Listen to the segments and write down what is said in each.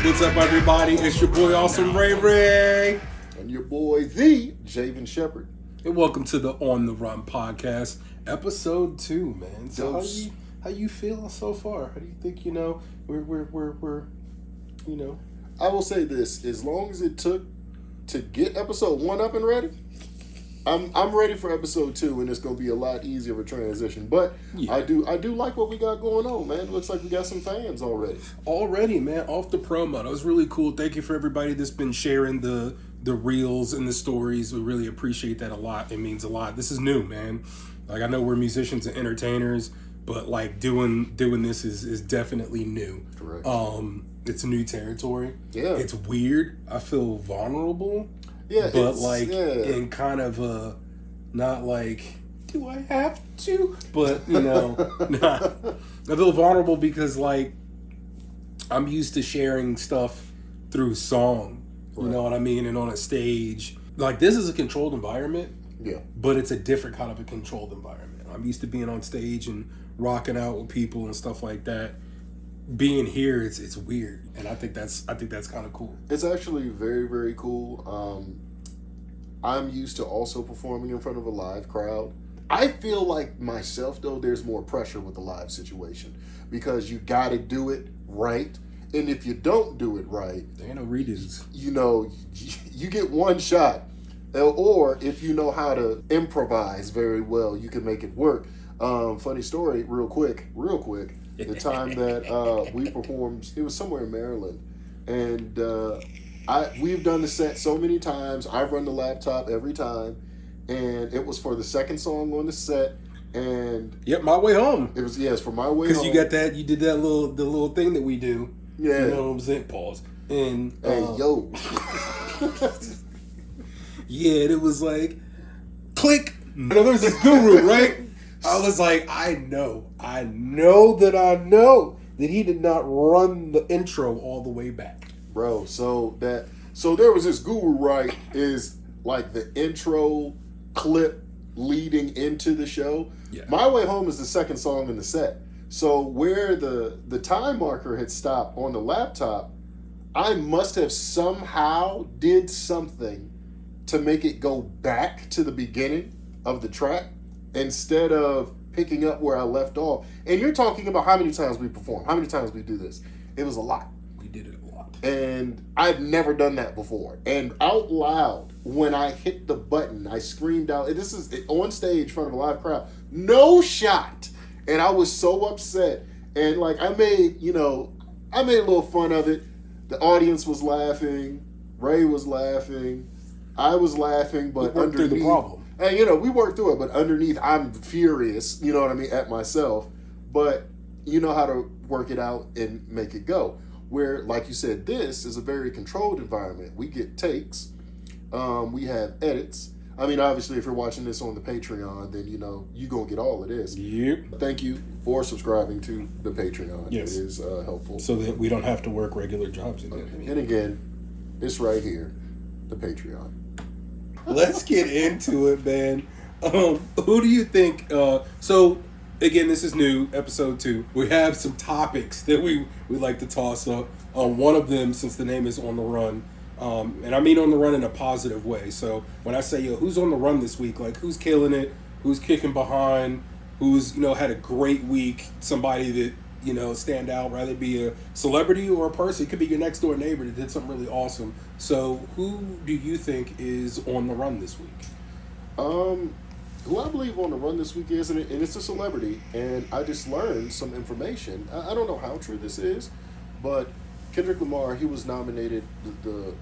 What's up, everybody? It's your boy, Awesome Ray Ray. And your boy, the Javen Shepherd. And welcome to the On the Run podcast, episode 2, man. So how you feeling so far? How do you think, we're I will say this, as long as it took to get episode 1 up and ready, I'm ready for episode 2, and it's gonna be a lot easier of a transition. But yeah. I do like what we got going on, man. It looks like we got some fans already. Already, man, off the promo. That was really cool. Thank you for everybody that's been sharing the reels and the stories. We really appreciate that a lot. It means a lot. This is new, man. Like, I know we're musicians and entertainers, but like doing this is definitely new. Correct. It's new territory. Yeah. It's weird. I feel vulnerable. Yeah, but in kind of a, not like, do I have to? But, nah. I feel vulnerable because, like, I'm used to sharing stuff through song. You know what I mean? And on a stage. Like, this is a controlled environment. Yeah. But it's a different kind of a controlled environment. I'm used to being on stage and rocking out with people and stuff like that. Being here, it's weird, and I think that's kind of cool. It's actually very, very cool. I'm used to also performing in front of a live crowd. I feel like myself, though, there's more pressure with the live situation because you got to do it right, and if you don't do it right, there ain't no redos. You get one shot, or if you know how to improvise very well, you can make it work. Funny story, real quick. The time that we performed, it was somewhere in Maryland, and we've done the set so many times. I've run the laptop every time, and it was for the second song on the set, and My Way Home. It was it's for My Way Home. Because you did that little thing that we do. Yeah, you know what I'm saying? Pause. And yo, yeah, and it was like, click. No, there's this guru, right? I was like, I know that he did not run the intro all the way back. Bro, so there was this guru, right, is like the intro clip leading into the show. Yeah. My Way Home is the second song in the set. So where the time marker had stopped on the laptop, I must have somehow did something to make it go back to the beginning of the track instead of picking up where I left off. And you're talking about how many times we perform, how many times we do this. It was a lot. We did it a lot. And I've never done that before. And out loud, when I hit the button, I screamed out, this is on stage in front of a live crowd, no shot. And I was so upset. And like, I made a little fun of it. The audience was laughing. Ray was laughing. I was laughing, but we worked through the problem. And, we worked through it, but underneath, I'm furious, you know what I mean, at myself. But you know how to work it out and make it go. Where, like you said, this is a very controlled environment. We get takes. We have edits. I mean, obviously, if you're watching this on the Patreon, then, you're going to get all of this. Yep. Thank you for subscribing to the Patreon. Yes. It is helpful. So that we don't have to work regular jobs again. And again, it's right here, the Patreon. Let's get into it, man. Who do you think? So, again, this is new, episode 2. We have some topics that we like to toss up. One of them, since the name is On the Run, and I mean on the run in a positive way. So when I say, who's on the run this week? Like, who's killing it? Who's kicking behind? Who's, had a great week? Somebody that, stand out, rather be a celebrity or a person. It could be your next door neighbor that did something really awesome. So who do you think is on the run this week? Who I believe on the run this week is, and it's a celebrity, and I just learned some information. I don't know how true this is, but Kendrick Lamar, he was nominated the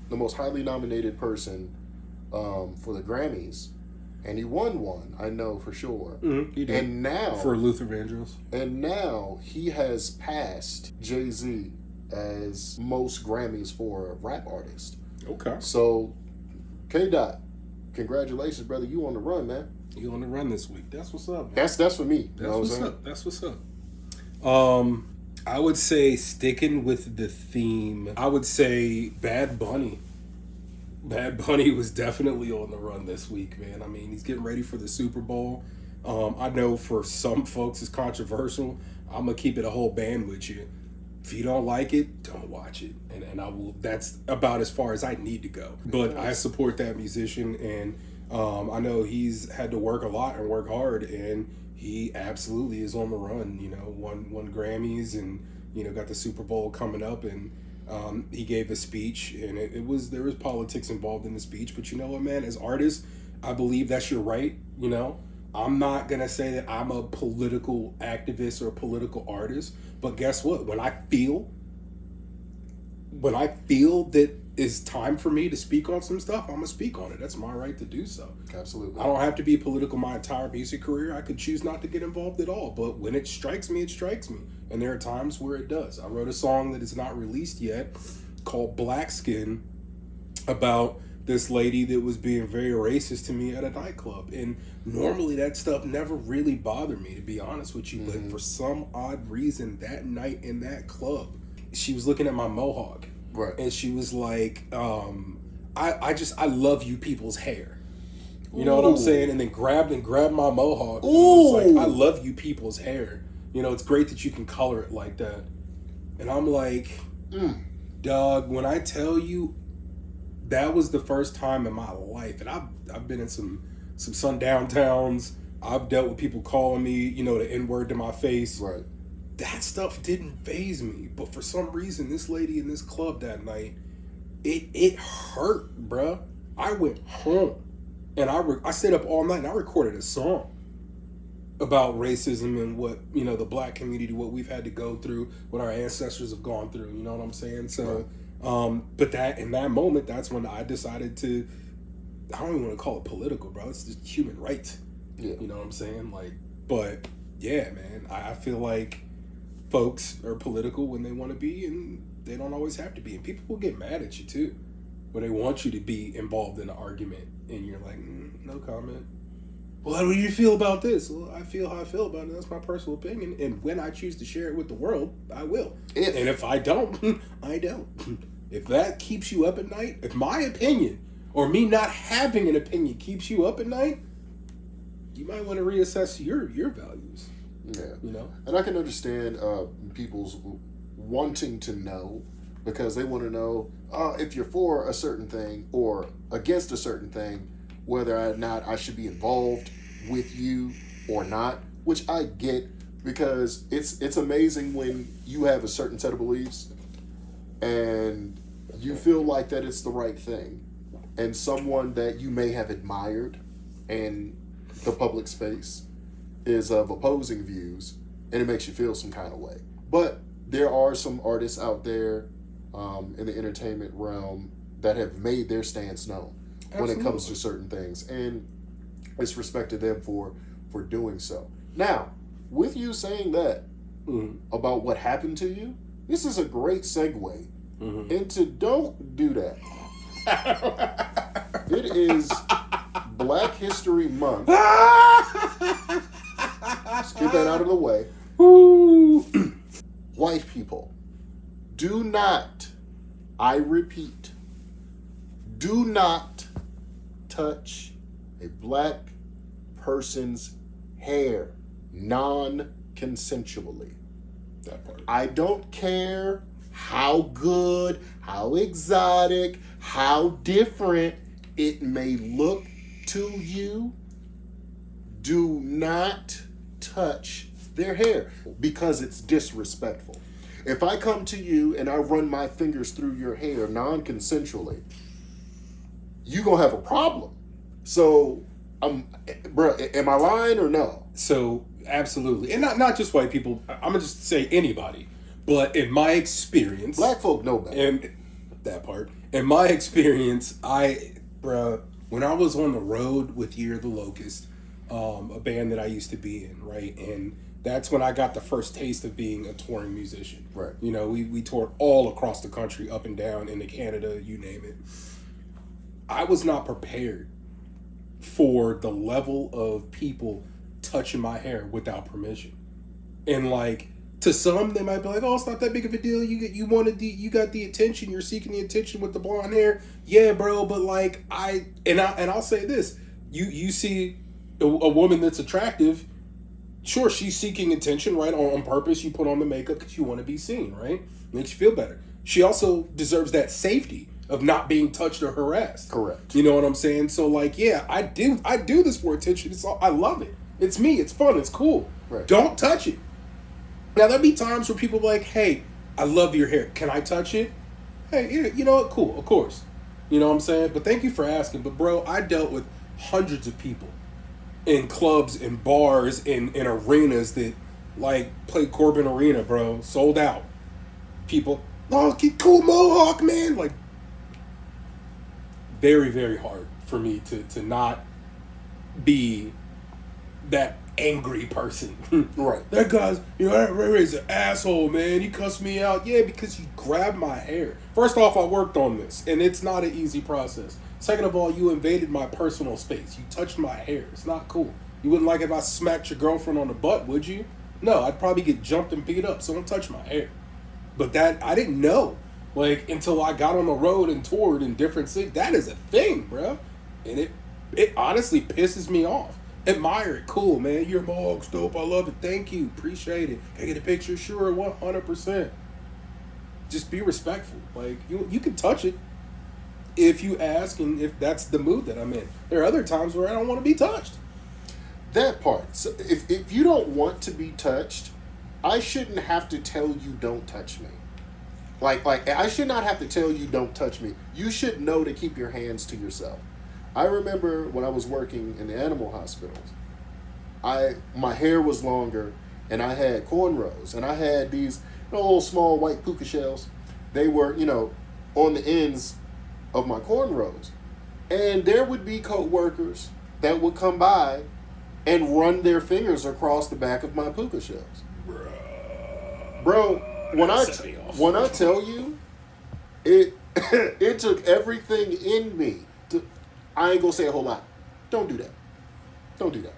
most highly nominated person for the Grammys. And he won one, I know for sure. Mm-hmm, he did. And now for Luther Vandross. And now he has passed Jay-Z as most Grammys for a rap artist. Okay. So, K-Dot, congratulations, brother. You on the run, man. You on the run this week. That's what's up, man. That's for me. That's what's up. I would say, sticking with the theme, I would say Bad Bunny. Bad Bunny was definitely on the run this week, man. I mean, he's getting ready for the Super Bowl. I know for some folks it's controversial. I'm going to keep it a whole band with you. If you don't like it, don't watch it. And I will. That's about as far as I need to go. But I support that musician, and I know he's had to work a lot and work hard, and he absolutely is on the run. You know, won Grammys, and got the Super Bowl coming up, and he gave a speech, and there was politics involved in the speech. But you know what, man? As artists, I believe that's your right. I'm not gonna say that I'm a political activist or a political artist, but guess what? When I feel that it's time for me to speak on some stuff, I'm gonna speak on it. That's my right to do so. Absolutely. I don't have to be political my entire music career. I could choose not to get involved at all. But when it strikes me, it strikes me. And there are times where it does. I wrote a song that is not released yet called Black Skin about this lady that was being very racist to me at a nightclub. And normally that stuff never really bothered me, to be honest with you. But for some odd reason, that night in that club, she was looking at my mohawk. Right. And she was like, I love you people's hair. You know what I'm saying? And then grabbed my mohawk. And was like, I love you people's hair. It's great that you can color it like that. And I'm like, dog, when I tell you, that was the first time in my life, and I've been in some sundown towns. I've dealt with people calling me, the N-word to my face. Right. That stuff didn't faze me, but for some reason, this lady in this club that night, it hurt, bruh. I went home, and I stayed up all night, and I recorded a song about racism and what the black community, what we've had to go through, what our ancestors have gone through. You know what I'm saying? So. Right. But that in that moment, that's when I decided to. I don't even want to call it political, bro. It's just human rights. Yeah. You know what I'm saying? But yeah, man. I feel like folks are political when they want to be, and they don't always have to be. And people will get mad at you too, when they want you to be involved in an argument, and you're like, no comment. Well, how do you feel about this? Well, I feel how I feel about it. That's my personal opinion. And when I choose to share it with the world, I will. And if I don't, I don't. If that keeps you up at night, if my opinion or me not having an opinion keeps you up at night, you might want to reassess your values. Yeah. And I can understand people's wanting to know, because they want to know if you're for a certain thing or against a certain thing, whether or not I should be involved with you or not, which I get, because it's amazing when you have a certain set of beliefs and you feel like that it's the right thing, and someone that you may have admired in the public space is of opposing views, and it makes you feel some kind of way. But there are some artists out there in the entertainment realm that have made their stance known. Absolutely. When it comes to certain things, and it's respect to them for doing so. Now, with you saying that about what happened to you, this is a great segue into Don't Do That. It is Black History Month. Let's get that out of the way. White people, do not, I repeat, do not touch a black person's hair non-consensually. That part. I don't care how good, how exotic, how different it may look to you. Do not touch their hair, because it's disrespectful. If I come to you and I run my fingers through your hair non-consensually, you gonna have a problem. So, bro, am I lying or no? So, absolutely. And not just white people. I'm gonna just say anybody. But in my experience, black folk know better. And that part. In my experience, when I was on the road with Year of the Locust, a band that I used to be in, right? And that's when I got the first taste of being a touring musician. Right. We toured all across the country, up and down, into Canada, you name it. I was not prepared for the level of people touching my hair without permission. And to some, they might be like, "Oh, it's not that big of a deal. You got the attention. You're seeking the attention with the blonde hair." Yeah, bro. But I'll say this: you see a woman that's attractive, sure, she's seeking attention, right? On purpose, you put on the makeup because you want to be seen, right? Makes you feel better. She also deserves that safety of not being touched or harassed. Correct. You know what I'm saying? So like, yeah, I do this for attention. It's all, I love it. It's me. It's fun. It's cool. Right. Don't touch it. Now there'll be times where people be like, hey, I love your hair. Can I touch it? Hey, yeah, you know what? Cool, of course. You know what I'm saying? But thank you for asking. But bro, I dealt with hundreds of people in clubs and bars and in arenas that like played Corbin Arena, bro. Sold out. People, oh, keep cool mohawk, man. Like very, very hard for me to not be that angry person. Right. That guy's, that Ray Ray's an asshole, man. He cussed me out. Yeah, because you grabbed my hair. First off, I worked on this, and it's not an easy process. Second of all, you invaded my personal space. You touched my hair. It's not cool. You wouldn't like it if I smacked your girlfriend on the butt, would you? No, I'd probably get jumped and beat up, so don't touch my hair. But that, I didn't know, like, until I got on the road and toured in different cities. That is a thing, bro. And it honestly pisses me off. Admire it. Cool, man. Your mohawk's dope. I love it. Thank you. Appreciate it. Can I get a picture? Sure, 100%. Just be respectful. Like, you can touch it if you ask and if that's the mood that I'm in. There are other times where I don't want to be touched. That part. So if you don't want to be touched, I shouldn't have to tell you don't touch me. Like I should not have to tell you don't touch me. You should know to keep your hands to yourself. I remember when I was working in the animal hospitals, my hair was longer and I had cornrows and I had these little small white puka shells. They were, on the ends of my cornrows. And there would be co-workers that would come by and run their fingers across the back of my puka shells. Bro, when I tell you, it it took everything in me to. I ain't gonna say a whole lot. Don't do that. Don't do that.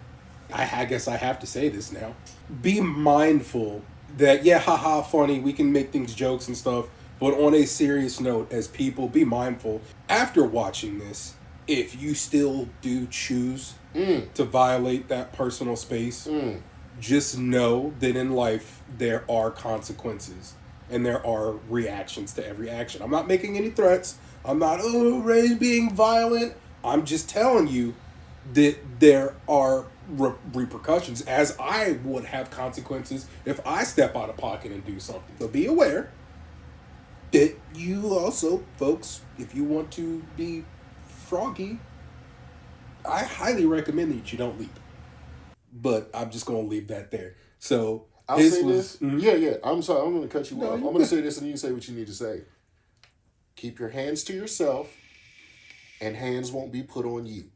I guess I have to say this now. Be mindful that, yeah, haha, funny, we can make things jokes and stuff, but on a serious note, as people, be mindful. After watching this, if you still do choose to violate that personal space, just know that in life, there are consequences and there are reactions to every action. I'm not making any threats. I'm not, Ray's being violent. I'm just telling you that there are repercussions, as I would have consequences if I step out of pocket and do something. So be aware that you also, folks, if you want to be froggy, I highly recommend that you don't leap. But I'm just going to leave that there. So I'll say this. Mm-hmm. Yeah. I'm sorry. I'm going to cut you off. I'm going to say this and you say what you need to say. Keep your hands to yourself and hands won't be put on you.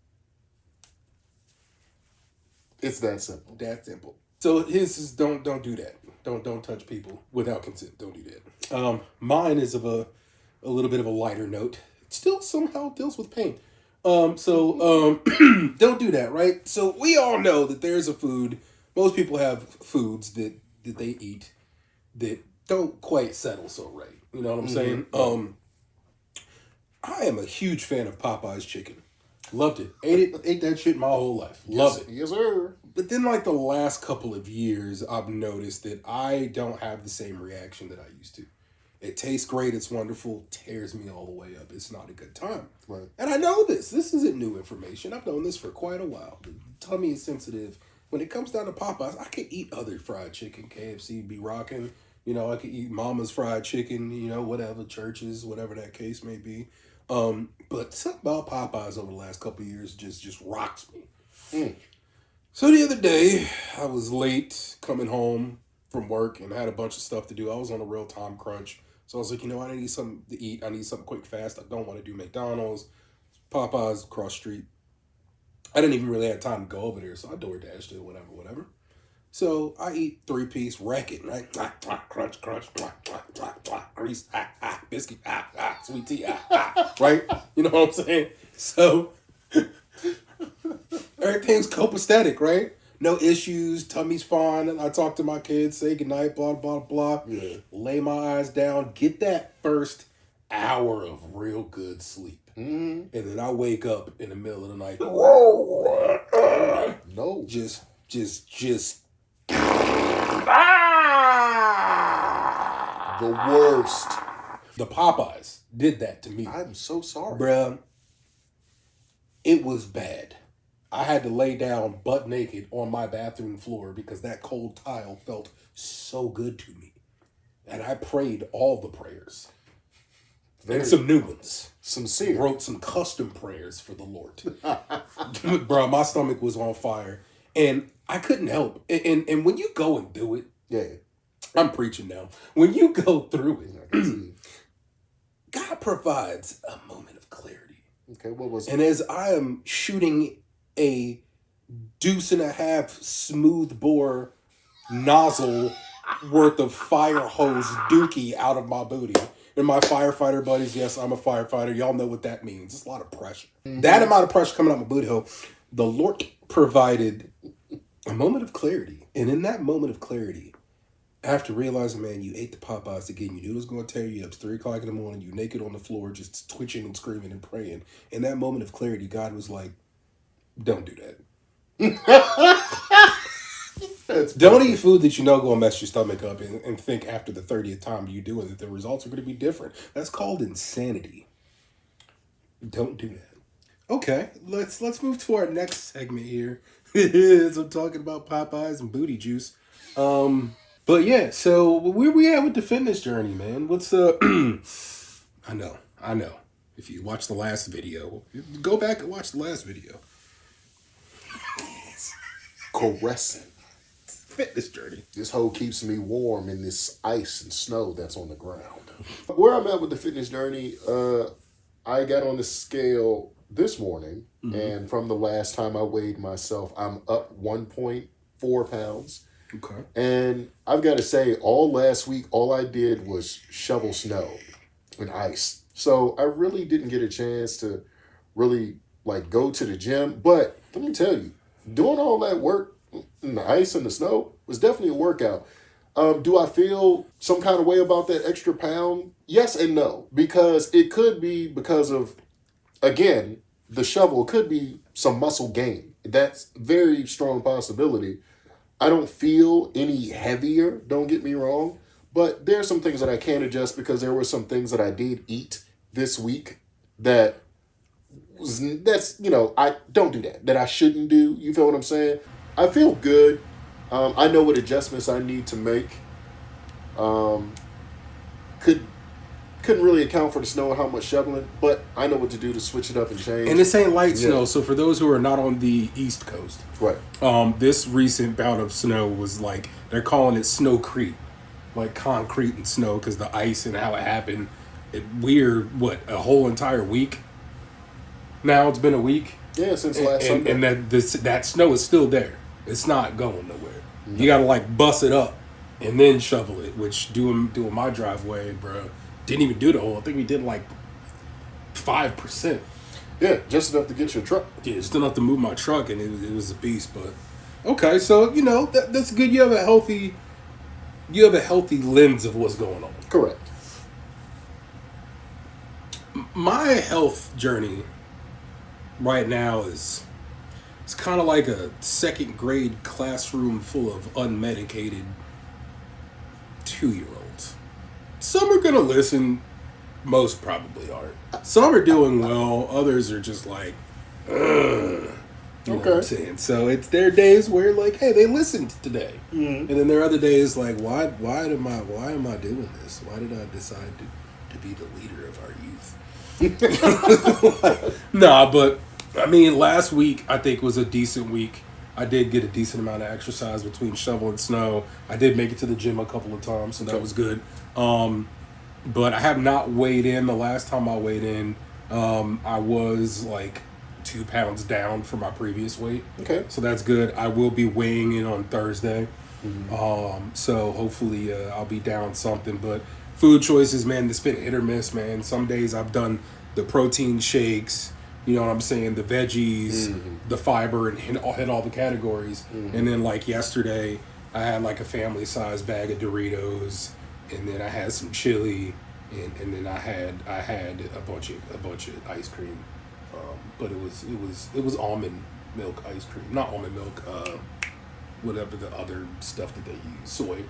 It's that simple. That simple. So his is don't do that. Don't touch people without consent. Don't do that. Mine is of a little bit of a lighter note. It still somehow deals with pain. Don't do that, right? So we all know that there's a food. Most people have foods that they eat that don't quite settle so right. You know what I'm saying? I am a huge fan of Popeye's chicken. Loved it. Ate that shit my whole life. Love it. Yes, sir. But then, like, the last couple of years, I've noticed that I don't have the same reaction that I used to. It tastes great. It's wonderful. Tears me all the way up. It's not a good time. Right. And I know this. This isn't new information. I've known this for quite a while. The tummy is sensitive. When it comes down to Popeyes, I could eat other fried chicken. KFC be rocking. I could eat Mama's fried chicken, whatever, Church's, whatever that case may be. But something about Popeyes over the last couple of years just rocks me. So the other day, I was late coming home from work and had a bunch of stuff to do. I was on a real time crunch. So I was like, I need something to eat. I need something quick, fast. I don't want to do McDonald's. Popeyes across the street. I didn't even really have time to go over there, so I DoorDashed it, whatever. So I eat 3-piece, wreck it, right? Crunch, grease, biscuit, sweet tea, right? You know what I'm saying? So everything's copacetic, right? No issues, tummy's fine. And I talk to my kids, say goodnight, blah, blah, blah. Yeah. Lay my eyes down, get that first hour of real good sleep. And then I wake up in the middle of the night. No. Just The worst. The Popeyes did that to me. I'm so sorry. Bruh, it was bad. I had to lay down butt naked on my bathroom floor because that cold tile felt so good to me. And I prayed all the prayers. And some new ones. Sincere. Wrote some custom prayers for the Lord. Bro, my stomach was on fire. And I couldn't help. And when you go and do it. Yeah. I'm preaching now. When you go through it, God provides a moment of clarity. Okay, what was it? And as I am shooting a 2.5 smooth bore nozzle worth of fire hose dookie out of my booty. And my firefighter buddies, yes, I'm a firefighter. Y'all know what that means. It's a lot of pressure. Mm-hmm. That amount of pressure coming out my booty hole, the Lord provided a moment of clarity. And in that moment of clarity, after realizing, man, you ate the Popeyes again, you knew it was going to tear you up. It's 3 o'clock in the morning, you naked on the floor, just twitching and screaming and praying. In that moment of clarity, God was like, don't do that. Don't eat food that you know going to mess your stomach up and think after the 30th time you do it that the results are going to be different. That's called insanity. Don't do that. Okay, let's move to our next segment here. As I'm talking about Popeyes and booty juice. But yeah, so where we at with the fitness journey, man? What's I know. If you watch the last video, go back and watch the last video. Caressing. Fitness journey. This hole keeps me warm in this ice and snow that's on the ground. Where I'm at with the fitness journey, I got on the scale this morning, and from the last time I weighed myself, I'm up 1.4 pounds. Okay. And I've got to say, all last week, all I did was shovel snow and ice. So I really didn't get a chance to really go to the gym. But let me tell you, doing all that work in the ice and the snow was definitely a workout. Do I feel some kind of way about that extra pound? Yes and no, because it could be because of, again, the shovel could be some muscle gain. That's very strong possibility. I don't feel any heavier, don't get me wrong, but there are some things that I can adjust because there were some things that I did eat this week that's, I don't do that I shouldn't do. You feel what I'm saying? I feel good. I know what adjustments I need to make. Couldn't really account for the snow and how much shoveling, but I know what to do to switch it up and change. And this ain't light snow, so for those who are not on the East Coast, right? This recent bout of snow was they're calling it snowcrete, like concrete and snow because the ice and how it happened. A whole entire week. Now it's been a week. Yeah, since last Sunday. And that snow is still there. It's not going nowhere. No. You got to bust it up and then shovel it, which doing my driveway, bro. Didn't even do the whole. I think we did 5%. Yeah, just enough to get your truck. Yeah, just enough to move my truck, and it was a beast. But okay, so that's good. You have a healthy lens of what's going on. Correct. My health journey right now it's kind of like a second grade classroom full of unmedicated 2-year-olds. Some are going to listen. Most probably aren't. Some are doing well. Others are just you know what I'm saying? So it's their days where hey, they listened today. Mm-hmm. And then there are other days why am I doing this? Why did I decide to be the leader of our youth? Nah, but I mean, last week I think was a decent week. I did get a decent amount of exercise between shovel and snow. I did make it to the gym a couple of times, so that was good. But I have not weighed in. The last time I weighed in, I was 2 pounds down from my previous weight. Okay. So that's good. I will be weighing in on Thursday. Mm-hmm. So hopefully I'll be down something. But food choices, man, it's been hit or miss, man. Some days I've done the protein shakes, you know what I'm saying, the veggies, the fiber, and hit all the categories. Mm-hmm. And then yesterday, I had a family-sized bag of Doritos, and then I had some chili, and then I had a bunch of ice cream, but it was almond milk ice cream, not almond milk. whatever the other stuff that they use, soy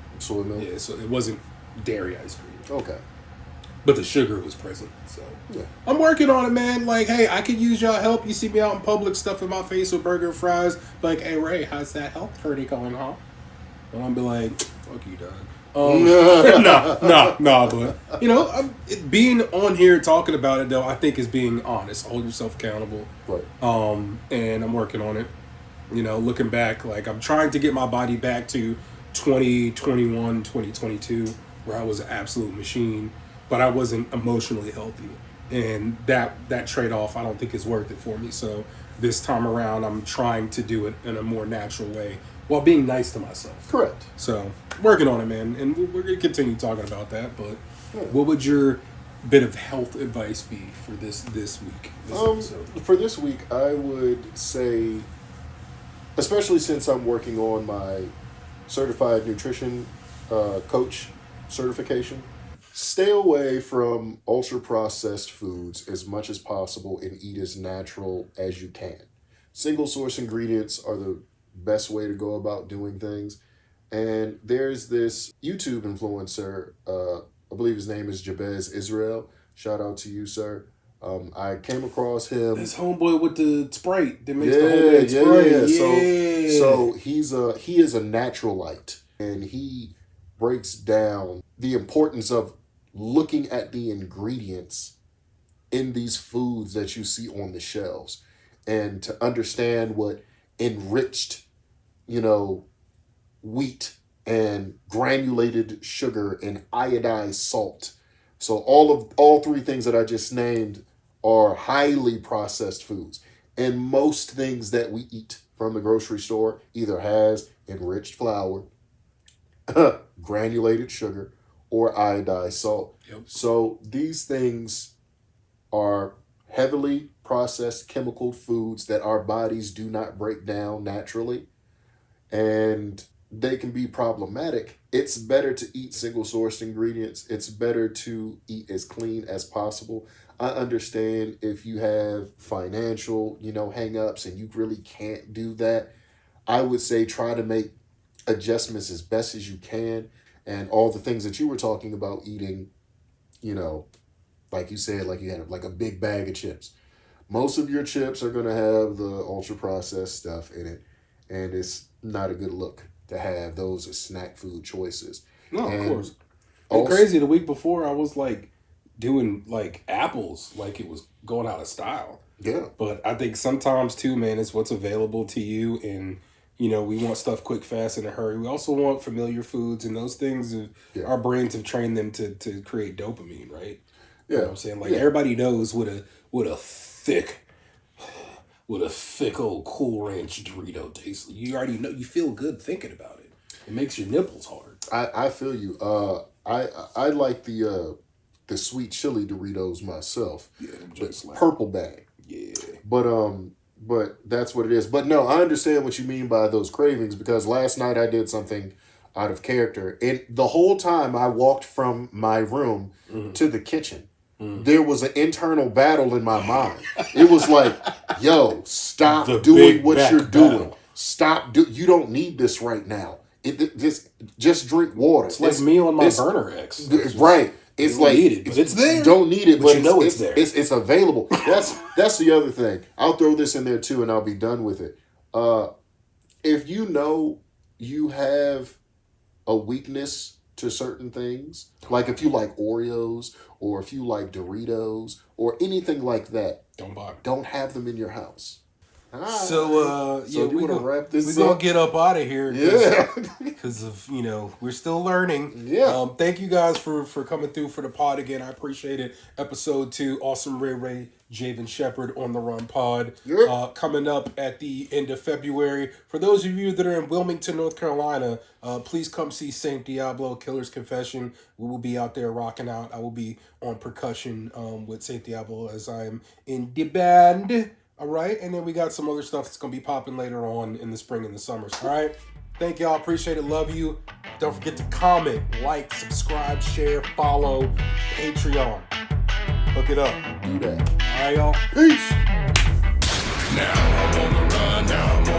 milk. Yeah, so it wasn't dairy ice cream. Okay. But the sugar was present, so yeah. I'm working on it, man. Like, hey, I could use y'all help. You see me out in public, stuffing my face with burger and fries. Like, hey, Ray, how's that health journey going, huh? And I'll be like, fuck you, dog. Nah, but being on here talking about it though, I think is being honest. Hold yourself accountable. Right. And I'm working on it. Looking back, like I'm trying to get my body back to 2021, 2022, where I was an absolute machine, but I wasn't emotionally healthy. And that trade-off, I don't think is worth it for me. So this time around, I'm trying to do it in a more natural way while being nice to myself. Correct. So working on it, man. And we're going to continue talking about that. But what would your bit of health advice be for this week? For this week, I would say, especially since I'm working on my certified nutrition coach certification, stay away from ultra-processed foods as much as possible and eat as natural as you can. Single source ingredients are the best way to go about doing things. And there's this YouTube influencer, I believe his name is Jabez Israel. Shout out to you, sir. I came across him. His homeboy with the Sprite that makes the homemade Sprite. Yeah. So he is a naturalite, and he breaks down the importance of looking at the ingredients in these foods that you see on the shelves, and to understand what enriched, wheat and granulated sugar and iodized salt. So all three things that I just named are highly processed foods. And most things that we eat from the grocery store either has enriched flour, granulated sugar, or iodized salt. Yep. So these things are heavily processed chemical foods that our bodies do not break down naturally, and they can be problematic. It's better to eat single sourced ingredients. It's better to eat as clean as possible. I understand if you have financial, hang-ups and you really can't do that. I would say try to make adjustments as best as you can. And all the things that you were talking about eating, like you said, like you had like a big bag of chips. Most of your chips are going to have the ultra-processed stuff in it, and it's not a good look to have those as snack food choices. No, of course. It's crazy. The week before, I was like doing like apples like it was going out of style. Yeah. But I think sometimes too, man, it's what's available to you, and we want stuff quick, fast, in a hurry. We also want familiar foods, and those things, our brains have trained them to create dopamine, right? Yeah. You know what I'm saying? Like everybody knows what a thick old Cool Ranch Dorito tastes like. You already know. You feel good thinking about it. It makes your nipples hard. I feel you. I like the sweet chili Doritos myself. Yeah, just like purple bag. Yeah. But that's what it is. But no, I understand what you mean by those cravings, because last night I did something out of character. And the whole time I walked from my room to the kitchen, there was an internal battle in my mind. It was like, yo, stop doing what you're doing. Stop. You don't need this right now. Just drink water. It's like me on my burner X. Right. It's like need it, but it's there. You don't need it, but it's there. It's available. That's the other thing. I'll throw this in there too, and I'll be done with it. If you know you have a weakness to certain things, like if you like Oreos or if you like Doritos or anything like that, don't buy them. Don't have them in your house. So we want to wrap this up. We're going to get up out of here. Because of, we're still learning. Yeah. Thank you guys for coming through for the pod again. I appreciate it. Episode 2, Awesome Ray, Javen Shepherd on the Run pod. Yep. Coming up at the end of February. For those of you that are in Wilmington, North Carolina, please come see Saint Diablo, Killer's Confession. We will be out there rocking out. I will be on percussion with Saint Diablo as I am in the band. All right, and then we got some other stuff that's going to be popping later on in the spring and the summers. All right, thank y'all. Appreciate it. Love you. Don't forget to comment, like, subscribe, share, follow, Patreon. Hook it up. Do that. All right, y'all. Peace. Now I'm on the run. Now I'm